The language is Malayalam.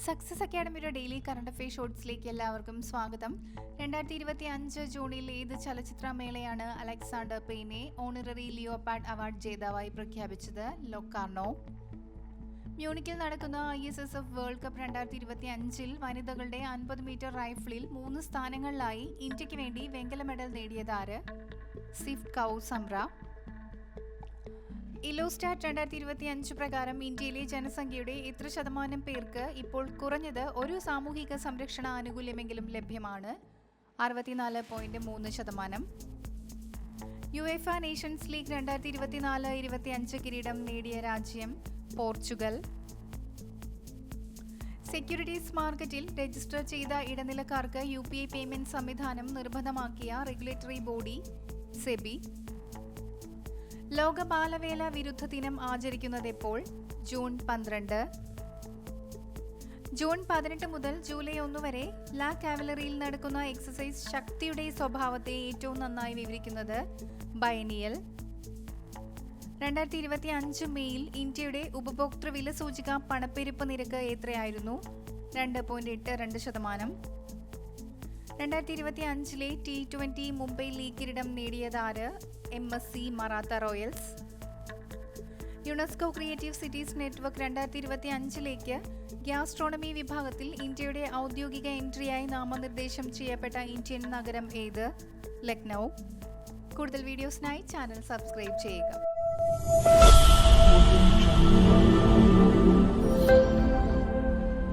സക്സസ് അക്കാഡമിയുടെ ഡെയിലി കറണ്ട് അഫെയർ ഷോർട്സിലേക്ക് എല്ലാവർക്കും സ്വാഗതം. 2025 ജൂണിൽ ഏത് ചലച്ചിത്രമേളയാണ് അലക്സാണ്ടർ പെയ്നെ ഓണററി ലിയോപാർഡ് അവാർഡ് ജേതാവായി പ്രഖ്യാപിച്ചത്? ലൊക്കാർണോ. മ്യൂണിക്കിൽ നടക്കുന്ന ISSF വേൾഡ് കപ്പ് 2025 വനിതകളുടെ 50 മീറ്റർ റൈഫിളിൽ 3 സ്ഥാനങ്ങളിലായി ഇന്ത്യക്ക് വേണ്ടി വെങ്കല മെഡൽ നേടിയതാര്? സിഫ്റ്റ് കൗർ സംറ. ഇലോസ്റ്റാറ്റ് 2025 പ്രകാരം ഇന്ത്യയിലെ ജനസംഖ്യയുടെ എത്ര ശതമാനം പേർക്ക് ഇപ്പോൾ കുറഞ്ഞത് ഒരു സാമൂഹിക സംരക്ഷണ ആനുകൂല്യമെങ്കിലും ലഭ്യമാണ്? 64.3%. യുവേഫ നേഷൻസ് ലീഗ് 2024-25 കിരീടം നേടിയ രാജ്യം പോർച്ചുഗൽ. സെക്യൂരിറ്റീസ് മാർക്കറ്റിൽ രജിസ്റ്റർ ചെയ്ത ഇടനിലക്കാർക്ക് UPI പേയ്മെന്റ് സംവിധാനം നിർബന്ധമാക്കിയ റെഗുലേറ്ററി ബോഡി സെബി. ലോക ബാലവേല വിരുദ്ധ ദിനം ആചരിക്കുന്നത് എപ്പോൾ? ജൂൺ 12. ജൂൺ 18 മുതൽ ജൂലൈ 1 വരെ ലാ കാവലറിയിൽ നടക്കുന്ന എക്സസൈസ് ശക്തിയുടെ സ്വഭാവത്തെ ഏറ്റവും നന്നായി വിവരിക്കുന്നത് ബൈനിയൽ. 2025 മെയ്യിൽ ഇന്ത്യയുടെ ഉപഭോക്തൃ വില സൂചിക പണപ്പെരുപ്പ് നിരക്ക് എത്രയായിരുന്നു? 2.82%. 2025 T20 മുംബൈ ലീഗ് കിരീടം നേടിയതാര്? MSC Maratha Royals. UNESCO creative cities network 2025 gastronomy വിഭാഗത്തിൽ ഇന്ത്യയുടെ ഔദ്യോഗിക എൻട്രിയായി നാമനിർദ്ദേശം ചെയ്യപ്പെട്ട ഇന്ത്യൻ നഗരം ഏത്? ലക്നൗ. കൂടുതൽ വീഡിയോസിനായി ചാനൽ സബ്സ്ക്രൈബ് ചെയ്യുക.